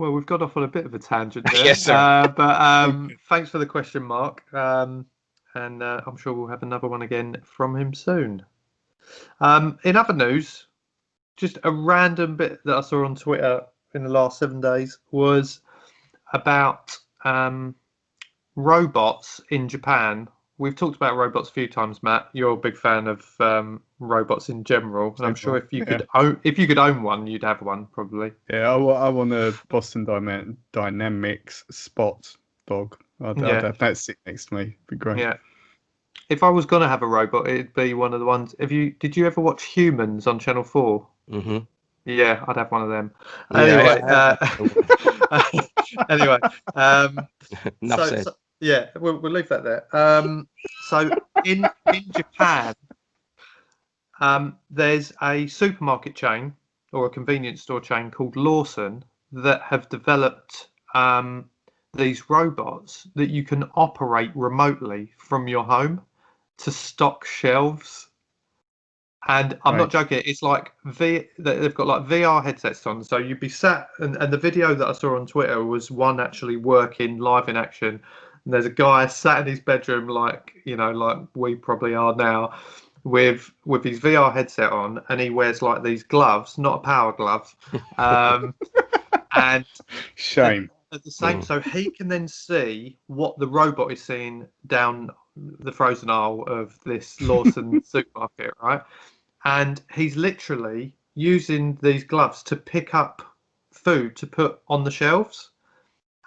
Well, we've got off on a bit of a tangent there. Yes, sir. But thanks for the question, Mark. And I'm sure we'll have another one again from him soon. In other news, just a random bit that I saw on Twitter in the last 7 days was about robots in Japan. We've talked about robots a few times, Matt. You're a big fan of robots in general, and I'm sure if you could own one, you'd have one probably. Yeah, I want a Boston Dynamics Spot dog. I'd have that sit next to me. It'd be great. Yeah. If I was gonna have a robot, it'd be one of the ones. Did you ever watch Humans on Channel 4? Mm-hmm. Yeah, I'd have one of them. Yeah, Anyway, enough said. Yeah, we'll leave that there. So in Japan, there's a supermarket chain or a convenience store chain called Lawson that have developed these robots that you can operate remotely from your home to stock shelves. And I'm not joking. It's like they've got like VR headsets on, so you'd be sat, and the video that I saw on Twitter was one actually working live in action. And there's a guy sat in his bedroom, like we probably are now, with his VR headset on, and he wears like these gloves, not a power glove, and shame. At the same, so he can then see what the robot is seeing down the frozen aisle of this Lawson supermarket, right? And he's literally using these gloves to pick up food to put on the shelves.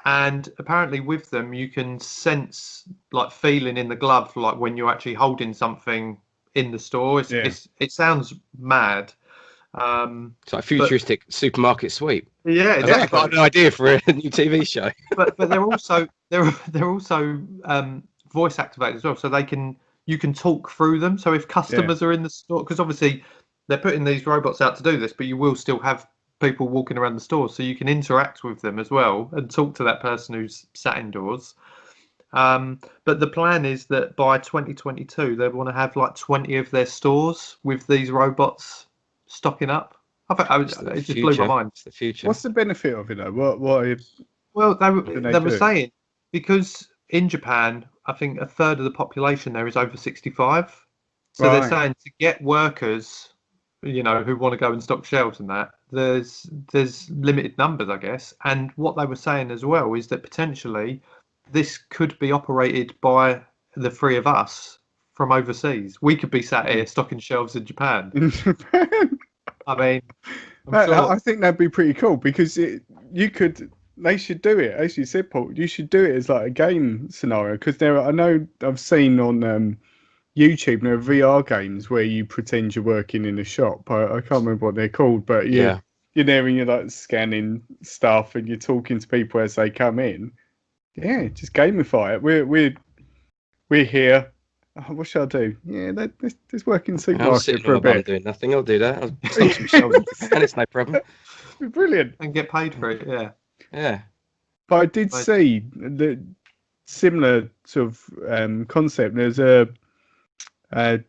And apparently with them, you can sense like feeling in the glove, like when you're actually holding something in the store. It sounds mad. It's like a futuristic supermarket sweep. Yeah, exactly. I've got an idea for a new TV show. But they're also voice activated as well, so you can talk through them. So if customers are in the store, because obviously they're putting these robots out to do this, but you will still have people walking around the store, so you can interact with them as well and talk to that person who's sat indoors. But the plan is that by 2022 they want to have like 20 of their stores with these robots stocking up. It just blew my mind. It's the future. What's the benefit of it though? Well, they were saying, because in Japan, I think a third of the population there is over 65. So they're saying to get workers, who want to go and stock shelves and that, there's limited numbers, I guess. And what they were saying as well is that potentially this could be operated by the three of us from overseas. We could be sat here stocking shelves in Japan. In Japan? I mean, I think that'd be pretty cool, because they should do it, as you said, Paul. You should do it as like a game scenario, because I know I've seen on YouTube there are VR games where you pretend you're working in a shop. I can't remember what they're called, but you're there and you're like scanning stuff and you're talking to people as they come in. Yeah, just gamify it. We're here. Oh, what shall I do? Yeah, let's work in the supermarket for a bit. I'm doing nothing. I'll do that. I'll take some shelves and it's no problem. Brilliant. And get paid for it. Yeah. But I did see the similar sort of concept. There's a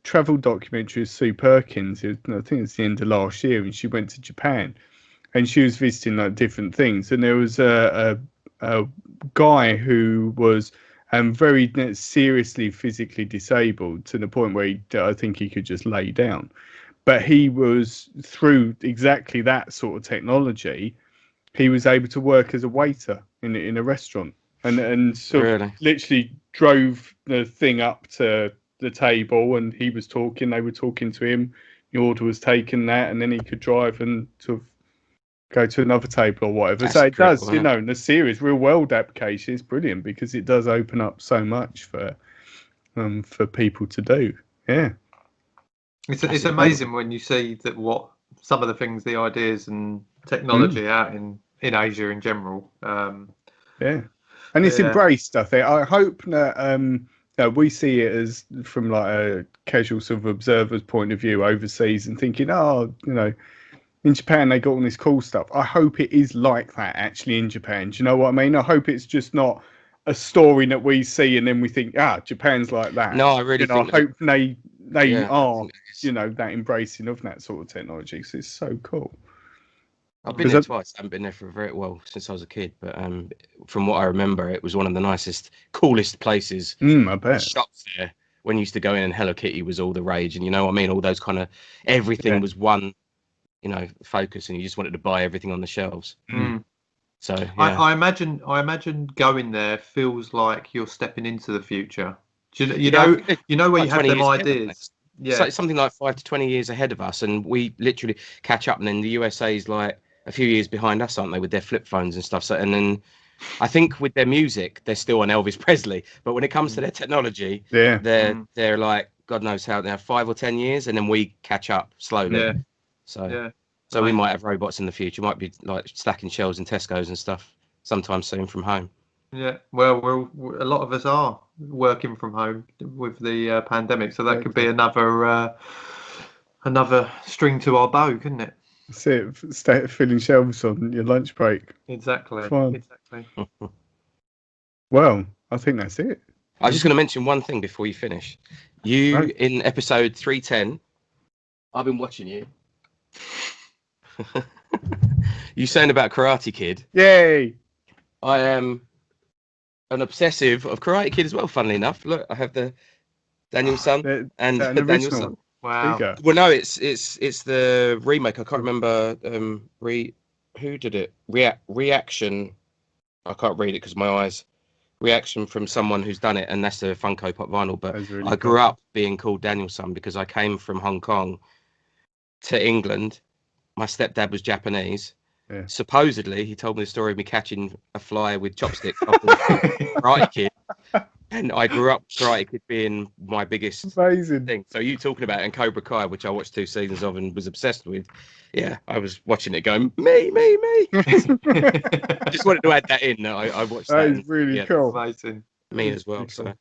travel documentary of Sue Perkins. I think it's the end of last year, and she went to Japan, and she was visiting like different things. And there was a guy who was very seriously physically disabled to the point where I think he could just lay down. But he was, through exactly that sort of technology, he was able to work as a waiter in a restaurant, and sort of literally drove the thing up to the table, and he was talking, they were talking to him, the order was taken, and then he could drive and sort of go to another table or whatever. That's so it does, in the series, real world application is brilliant, because it does open up so much for people to do. Yeah. It's amazing when you see that what some of the things, the ideas and technology out in Asia in general. And it's embraced, I think. I hope that we see it as from like a casual sort of observer's point of view overseas and thinking, in Japan they got all this cool stuff. I hope it is like that actually in Japan. Do you know what I mean? I hope it's just not a story that we see and then we think, Japan's like that. No, I really think I hope they are, that embracing of that sort of technology. So it's so cool. I've been there twice. I haven't been there for since I was a kid. But from what I remember, it was one of the nicest, coolest places. I bet. Shops there. When you used to go in and Hello Kitty was all the rage, and you know what I mean? All those kind of, everything was one, focus, and you just wanted to buy everything on the shelves. So yeah. I imagine going there feels like you're stepping into the future. You know where you have them ideas. It's like something like 5 to 20 years ahead of us, and we literally catch up. And then the USA's like a few years behind us, aren't they, with their flip phones and stuff? So, and then I think with their music, they're still on Elvis Presley. But when it comes to their technology, they're like God knows how now 5 or 10 years, and then we catch up slowly. Yeah. So we might have robots in the future. Might be like stacking shelves in Tesco's and stuff sometime soon from home. Yeah, well, a lot of us are working from home with the pandemic, so that could be another string to our bow, couldn't it? That's it. Start filling shelves on your lunch break. Exactly. Exactly. Well, I think that's it. I was just going to mention one thing before you finish. In episode 310, I've been watching you. You saying about Karate Kid? Yay! I am an obsessive of Karate Kid as well. Funnily enough, look, I have the Daniel's son and the Daniel's son. Wow. Well, no, it's the remake. I can't remember who did it. Reaction. I can't read it because my eyes. Reaction from someone who's done it, and that's the Funko Pop vinyl. But really I grew up being called Daniel's son because I came from Hong Kong to England. My stepdad was Japanese. Yeah. Supposedly, he told me the story of me catching a fly with chopsticks off the Karate Kid. And I grew up Karate Kid being my biggest thing. So you talking about it, and Cobra Kai, which I watched 2 seasons of and was obsessed with. Yeah, I was watching it going, me. I just wanted to add that in. I watched that. That is really cool. Amazing. Me as well. So